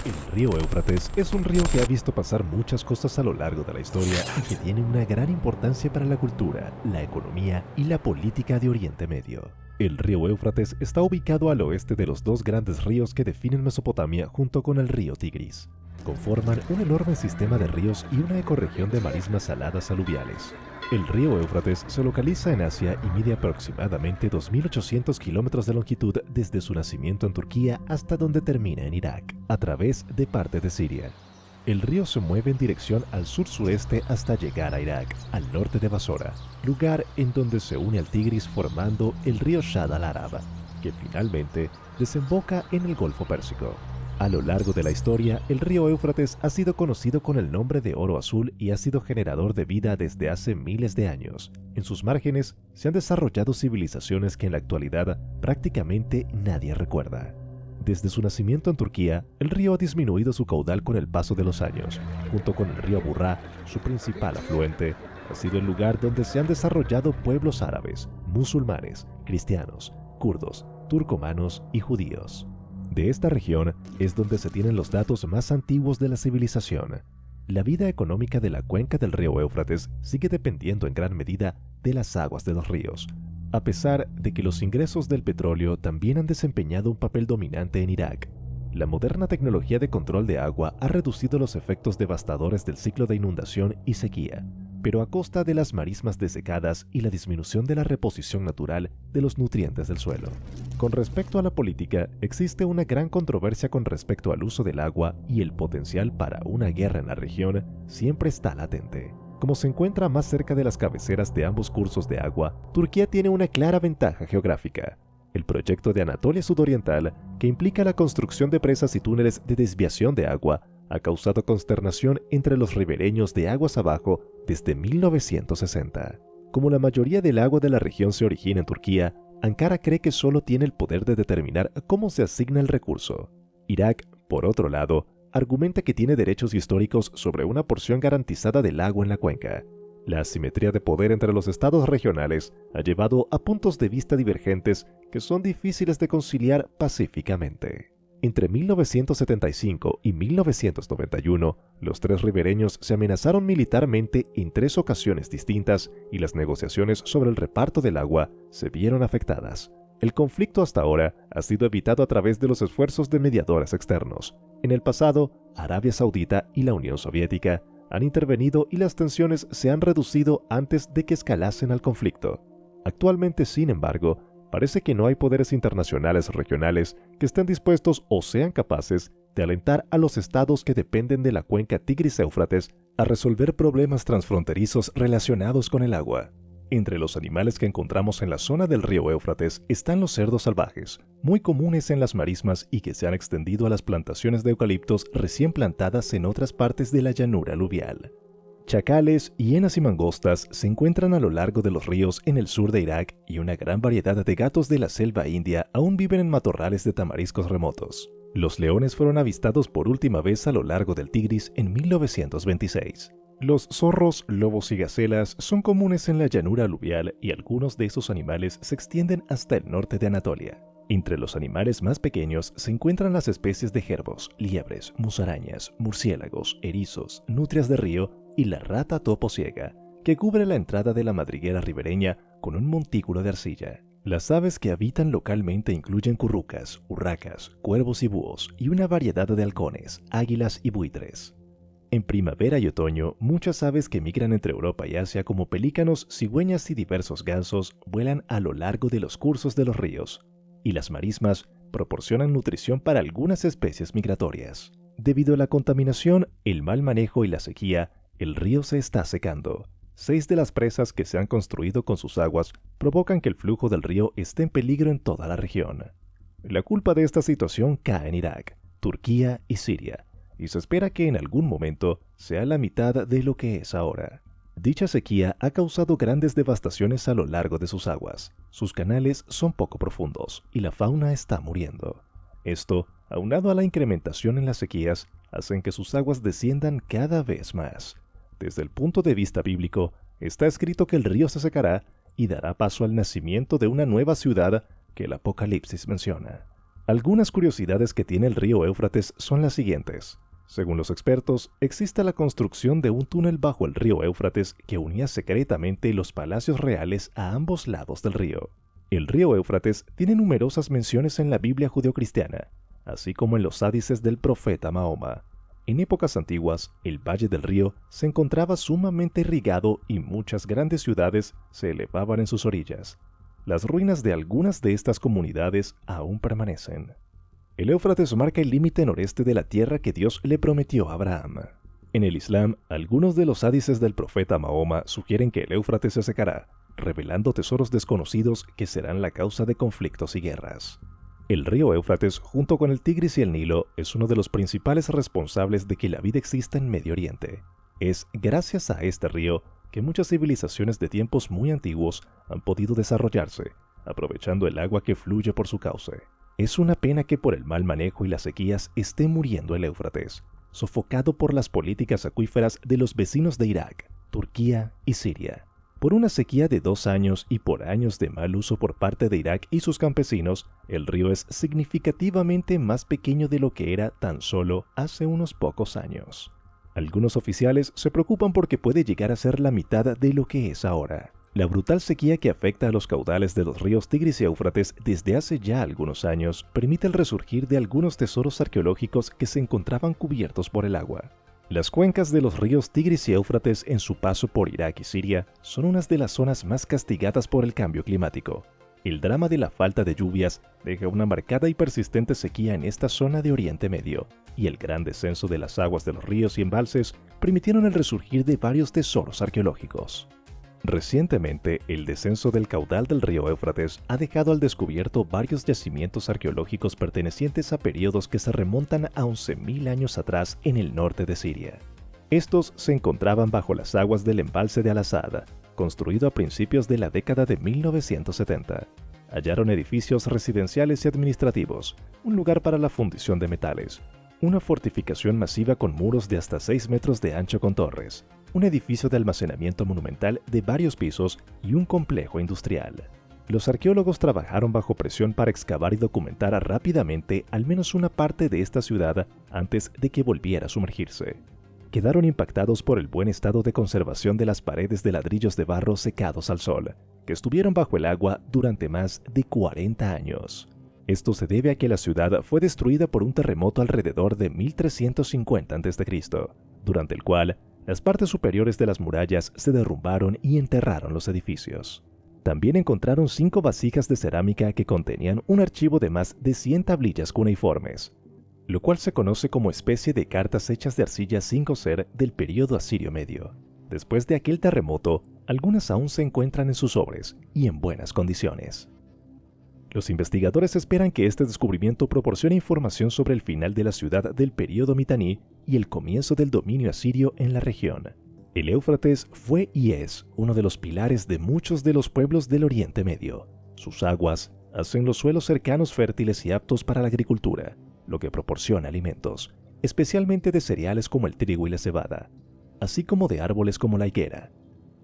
El río Éufrates es un río que ha visto pasar muchas cosas a lo largo de la historia y que tiene una gran importancia para la cultura, la economía y la política de Oriente Medio. El río Éufrates está ubicado al oeste de los dos grandes ríos que definen Mesopotamia junto con el río Tigris. Conforman un enorme sistema de ríos y una ecorregión de marismas saladas aluviales. El río Éufrates se localiza en Asia y mide aproximadamente 2.800 kilómetros de longitud desde su nacimiento en Turquía hasta donde termina en Irak, a través de parte de Siria. El río se mueve en dirección al sur-sureste hasta llegar a Irak, al norte de Basora, lugar en donde se une al Tigris formando el río Shad al-Arab, que finalmente desemboca en el Golfo Pérsico. A lo largo de la historia, el río Éufrates ha sido conocido con el nombre de Oro Azul y ha sido generador de vida desde hace miles de años. En sus márgenes se han desarrollado civilizaciones que en la actualidad prácticamente nadie recuerda. Desde su nacimiento en Turquía, el río ha disminuido su caudal con el paso de los años. Junto con el río Burrá, su principal afluente, ha sido el lugar donde se han desarrollado pueblos árabes, musulmanes, cristianos, kurdos, turcomanos y judíos. De esta región es donde se tienen los datos más antiguos de la civilización. La vida económica de la cuenca del río Éufrates sigue dependiendo en gran medida de las aguas de los ríos, a pesar de que los ingresos del petróleo también han desempeñado un papel dominante en Irak. La moderna tecnología de control de agua ha reducido los efectos devastadores del ciclo de inundación y sequía, pero a costa de las marismas desecadas y la disminución de la reposición natural de los nutrientes del suelo. Con respecto a la política, existe una gran controversia con respecto al uso del agua y el potencial para una guerra en la región siempre está latente. Como se encuentra más cerca de las cabeceras de ambos cursos de agua, Turquía tiene una clara ventaja geográfica. El proyecto de Anatolia Sudoriental, que implica la construcción de presas y túneles de desviación de agua, ha causado consternación entre los ribereños de aguas abajo desde 1960. Como la mayoría del agua de la región se origina en Turquía, Ankara cree que solo tiene el poder de determinar cómo se asigna el recurso. Irak, por otro lado, argumenta que tiene derechos históricos sobre una porción garantizada del agua en la cuenca. La asimetría de poder entre los estados regionales ha llevado a puntos de vista divergentes que son difíciles de conciliar pacíficamente. Entre 1975 y 1991, los tres ribereños se amenazaron militarmente en tres ocasiones distintas y las negociaciones sobre el reparto del agua se vieron afectadas. El conflicto hasta ahora ha sido evitado a través de los esfuerzos de mediadores externos. En el pasado, Arabia Saudita y la Unión Soviética han intervenido y las tensiones se han reducido antes de que escalasen al conflicto. Actualmente, sin embargo, parece que no hay poderes internacionales regionales que estén dispuestos o sean capaces de alentar a los estados que dependen de la cuenca Tigris-Éufrates a resolver problemas transfronterizos relacionados con el agua. Entre los animales que encontramos en la zona del río Éufrates están los cerdos salvajes, muy comunes en las marismas y que se han extendido a las plantaciones de eucaliptos recién plantadas en otras partes de la llanura aluvial. Chacales, hienas y mangostas se encuentran a lo largo de los ríos en el sur de Irak y una gran variedad de gatos de la selva india aún viven en matorrales de tamariscos remotos. Los leones fueron avistados por última vez a lo largo del Tigris en 1926. Los zorros, lobos y gacelas son comunes en la llanura aluvial y algunos de esos animales se extienden hasta el norte de Anatolia. Entre los animales más pequeños se encuentran las especies de jerbos, liebres, musarañas, murciélagos, erizos, nutrias de río y la rata topo ciega, que cubre la entrada de la madriguera ribereña con un montículo de arcilla. Las aves que habitan localmente incluyen currucas, urracas, cuervos y búhos, y una variedad de halcones, águilas y buitres. En primavera y otoño, muchas aves que migran entre Europa y Asia como pelícanos, cigüeñas y diversos gansos vuelan a lo largo de los cursos de los ríos, y las marismas proporcionan nutrición para algunas especies migratorias. Debido a la contaminación, el mal manejo y la sequía, el río se está secando. 6 de las presas que se han construido con sus aguas provocan que el flujo del río esté en peligro en toda la región. La culpa de esta situación cae en Irak, Turquía y Siria, y se espera que en algún momento sea la mitad de lo que es ahora. Dicha sequía ha causado grandes devastaciones a lo largo de sus aguas. Sus canales son poco profundos y la fauna está muriendo. Esto, aunado a la incrementación en las sequías, hacen que sus aguas desciendan cada vez más. Desde el punto de vista bíblico, está escrito que el río se secará y dará paso al nacimiento de una nueva ciudad que el Apocalipsis menciona. Algunas curiosidades que tiene el río Éufrates son las siguientes. Según los expertos, existe la construcción de un túnel bajo el río Éufrates que unía secretamente los palacios reales a ambos lados del río. El río Éufrates tiene numerosas menciones en la Biblia judeocristiana, así como en los hadices del profeta Mahoma. En épocas antiguas, el valle del río se encontraba sumamente irrigado y muchas grandes ciudades se elevaban en sus orillas. Las ruinas de algunas de estas comunidades aún permanecen. El Éufrates marca el límite noreste de la tierra que Dios le prometió a Abraham. En el Islam, algunos de los hadices del profeta Mahoma sugieren que el Éufrates se secará, revelando tesoros desconocidos que serán la causa de conflictos y guerras. El río Éufrates, junto con el Tigris y el Nilo, es uno de los principales responsables de que la vida exista en Medio Oriente. Es gracias a este río que muchas civilizaciones de tiempos muy antiguos han podido desarrollarse, aprovechando el agua que fluye por su cauce. Es una pena que por el mal manejo y las sequías esté muriendo el Éufrates, sofocado por las políticas acuíferas de los vecinos de Irak, Turquía y Siria. Por una sequía de 2 años y por años de mal uso por parte de Irak y sus campesinos, el río es significativamente más pequeño de lo que era tan solo hace unos pocos años. Algunos oficiales se preocupan porque puede llegar a ser la mitad de lo que es ahora. La brutal sequía que afecta a los caudales de los ríos Tigris y Éufrates desde hace ya algunos años permite el resurgir de algunos tesoros arqueológicos que se encontraban cubiertos por el agua. Las cuencas de los ríos Tigris y Éufrates en su paso por Irak y Siria son unas de las zonas más castigadas por el cambio climático. El drama de la falta de lluvias deja una marcada y persistente sequía en esta zona de Oriente Medio, y el gran descenso de las aguas de los ríos y embalses permitieron el resurgir de varios tesoros arqueológicos. Recientemente, el descenso del caudal del río Éufrates ha dejado al descubierto varios yacimientos arqueológicos pertenecientes a periodos que se remontan a 11.000 años atrás en el norte de Siria. Estos se encontraban bajo las aguas del embalse de Al-Asad, construido a principios de la década de 1970. Hallaron edificios residenciales y administrativos, un lugar para la fundición de metales, una fortificación masiva con muros de hasta 6 metros de ancho con torres, un edificio de almacenamiento monumental de varios pisos y un complejo industrial. Los arqueólogos trabajaron bajo presión para excavar y documentar rápidamente al menos una parte de esta ciudad antes de que volviera a sumergirse. Quedaron impactados por el buen estado de conservación de las paredes de ladrillos de barro secados al sol, que estuvieron bajo el agua durante más de 40 años. Esto se debe a que la ciudad fue destruida por un terremoto alrededor de 1350 a.C., durante el cual las partes superiores de las murallas se derrumbaron y enterraron los edificios. También encontraron 5 vasijas de cerámica que contenían un archivo de más de 100 tablillas cuneiformes, lo cual se conoce como especie de cartas hechas de arcilla sin cocer del período asirio medio. Después de aquel terremoto, algunas aún se encuentran en sus sobres y en buenas condiciones. Los investigadores esperan que este descubrimiento proporcione información sobre el final de la ciudad del período mitaní y el comienzo del dominio asirio en la región. El Éufrates fue y es uno de los pilares de muchos de los pueblos del Oriente Medio. Sus aguas hacen los suelos cercanos fértiles y aptos para la agricultura, lo que proporciona alimentos, especialmente de cereales como el trigo y la cebada, así como de árboles como la higuera.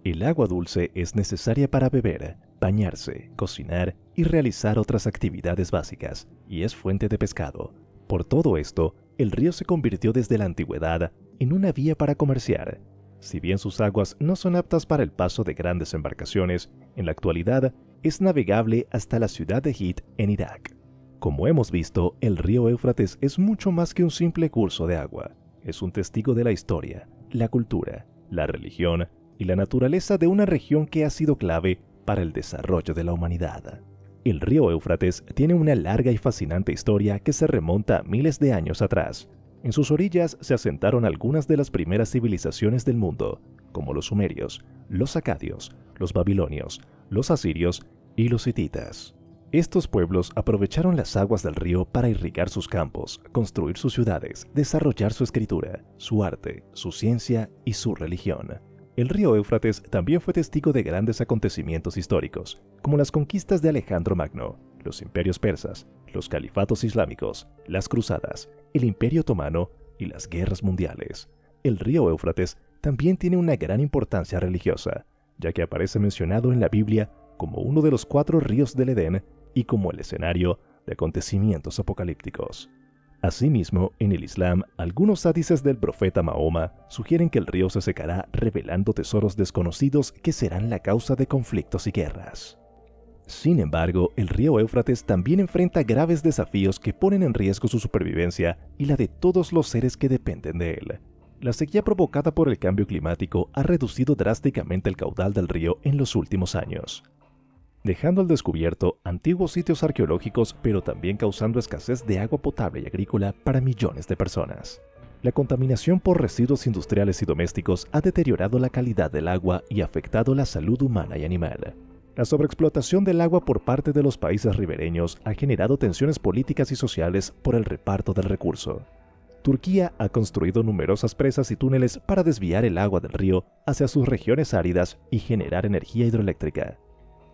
El agua dulce es necesaria para beber, bañarse, cocinar y realizar otras actividades básicas, y es fuente de pescado. Por todo esto, el río se convirtió desde la antigüedad en una vía para comerciar. Si bien sus aguas no son aptas para el paso de grandes embarcaciones, en la actualidad es navegable hasta la ciudad de Hit en Irak. Como hemos visto, el río Éufrates es mucho más que un simple curso de agua. Es un testigo de la historia, la cultura, la religión y la naturaleza de una región que ha sido clave para el desarrollo de la humanidad. El río Éufrates tiene una larga y fascinante historia que se remonta a miles de años atrás. En sus orillas se asentaron algunas de las primeras civilizaciones del mundo, como los sumerios, los acadios, los babilonios, los asirios y los hititas. Estos pueblos aprovecharon las aguas del río para irrigar sus campos, construir sus ciudades, desarrollar su escritura, su arte, su ciencia y su religión. El río Éufrates también fue testigo de grandes acontecimientos históricos, como las conquistas de Alejandro Magno, los imperios persas, los califatos islámicos, las cruzadas, el imperio otomano y las guerras mundiales. El río Éufrates también tiene una gran importancia religiosa, ya que aparece mencionado en la Biblia como uno de los 4 ríos del Edén y como el escenario de acontecimientos apocalípticos. Asimismo, en el Islam, algunos hadices del profeta Mahoma sugieren que el río se secará revelando tesoros desconocidos que serán la causa de conflictos y guerras. Sin embargo, el río Éufrates también enfrenta graves desafíos que ponen en riesgo su supervivencia y la de todos los seres que dependen de él. La sequía provocada por el cambio climático ha reducido drásticamente el caudal del río en los últimos años, dejando al descubierto antiguos sitios arqueológicos, pero también causando escasez de agua potable y agrícola para millones de personas. La contaminación por residuos industriales y domésticos ha deteriorado la calidad del agua y afectado la salud humana y animal. La sobreexplotación del agua por parte de los países ribereños ha generado tensiones políticas y sociales por el reparto del recurso. Turquía ha construido numerosas presas y túneles para desviar el agua del río hacia sus regiones áridas y generar energía hidroeléctrica.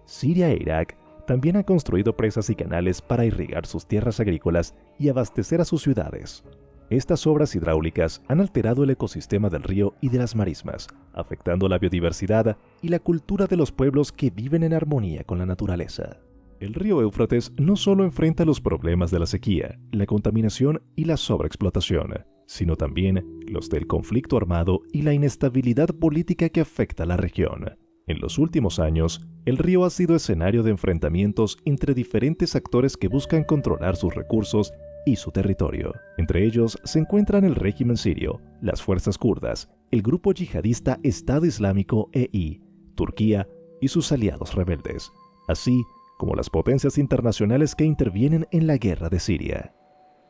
Siria e Irak también han construido presas y canales para irrigar sus tierras agrícolas y abastecer a sus ciudades. Estas obras hidráulicas han alterado el ecosistema del río y de las marismas, afectando la biodiversidad y la cultura de los pueblos que viven en armonía con la naturaleza. El río Éufrates no solo enfrenta los problemas de la sequía, la contaminación y la sobreexplotación, sino también los del conflicto armado y la inestabilidad política que afecta a la región. En los últimos años, el río ha sido escenario de enfrentamientos entre diferentes actores que buscan controlar sus recursos y su territorio. Entre ellos se encuentran el régimen sirio, las fuerzas kurdas, el grupo yihadista Estado Islámico EI, Turquía y sus aliados rebeldes, así como las potencias internacionales que intervienen en la guerra de Siria.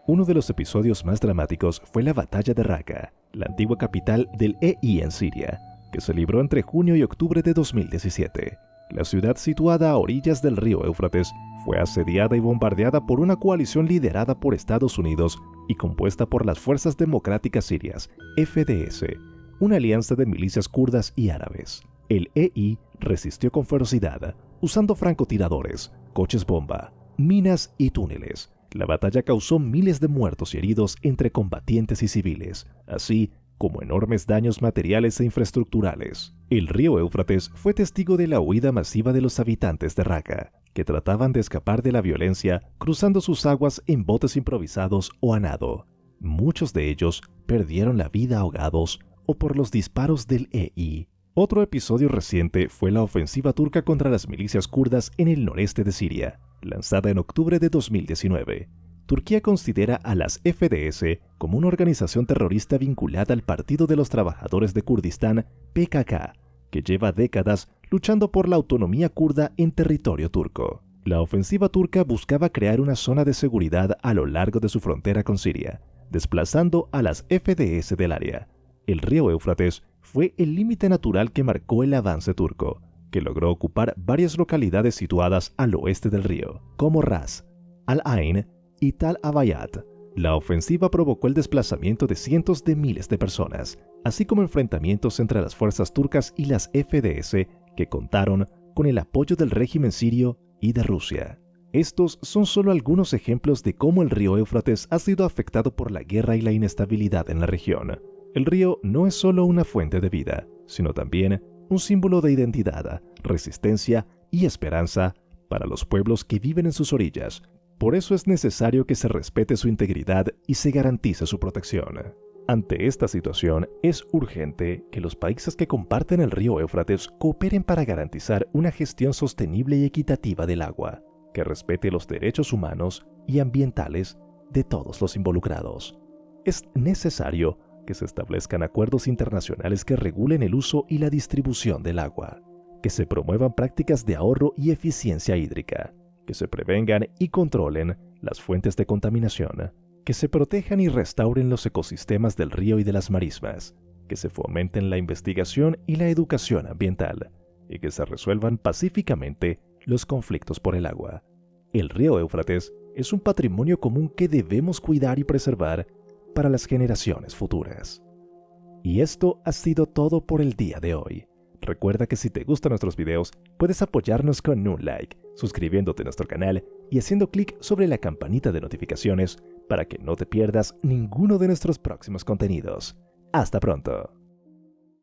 Uno de los episodios más dramáticos fue la batalla de Raqqa, la antigua capital del EI en Siria, que se libró entre junio y octubre de 2017. La ciudad, situada a orillas del río Éufrates, fue asediada y bombardeada por una coalición liderada por Estados Unidos y compuesta por las Fuerzas Democráticas Sirias, FDS, una alianza de milicias kurdas y árabes. El EI resistió con ferocidad, usando francotiradores, coches bomba, minas y túneles. La batalla causó miles de muertos y heridos entre combatientes y civiles, así como enormes daños materiales e infraestructurales. El río Éufrates fue testigo de la huida masiva de los habitantes de Raqqa, que trataban de escapar de la violencia cruzando sus aguas en botes improvisados o a nado. Muchos de ellos perdieron la vida ahogados o por los disparos del EI. Otro episodio reciente fue la ofensiva turca contra las milicias kurdas en el noreste de Siria, lanzada en octubre de 2019. Turquía considera a las FDS como una organización terrorista vinculada al Partido de los Trabajadores de Kurdistán, PKK, que lleva décadas luchando por la autonomía kurda en territorio turco. La ofensiva turca buscaba crear una zona de seguridad a lo largo de su frontera con Siria, desplazando a las FDS del área. El río Éufrates fue el límite natural que marcó el avance turco, que logró ocupar varias localidades situadas al oeste del río, como Ras, Al-Ain y Tal Abayat. La ofensiva provocó el desplazamiento de cientos de miles de personas, así como enfrentamientos entre las fuerzas turcas y las FDS, que contaron con el apoyo del régimen sirio y de Rusia. Estos son solo algunos ejemplos de cómo el río Éufrates ha sido afectado por la guerra y la inestabilidad en la región. El río no es solo una fuente de vida, sino también un símbolo de identidad, resistencia y esperanza para los pueblos que viven en sus orillas. Por eso es necesario que se respete su integridad y se garantice su protección. Ante esta situación, es urgente que los países que comparten el río Éufrates cooperen para garantizar una gestión sostenible y equitativa del agua, que respete los derechos humanos y ambientales de todos los involucrados. Es necesario que se establezcan acuerdos internacionales que regulen el uso y la distribución del agua, que se promuevan prácticas de ahorro y eficiencia hídrica, que se prevengan y controlen las fuentes de contaminación, que se protejan y restauren los ecosistemas del río y de las marismas, que se fomenten la investigación y la educación ambiental, y que se resuelvan pacíficamente los conflictos por el agua. El río Éufrates es un patrimonio común que debemos cuidar y preservar para las generaciones futuras. Y esto ha sido todo por el día de hoy. Recuerda que si te gustan nuestros videos, puedes apoyarnos con un like, suscribiéndote a nuestro canal y haciendo clic sobre la campanita de notificaciones para que no te pierdas ninguno de nuestros próximos contenidos. ¡Hasta pronto!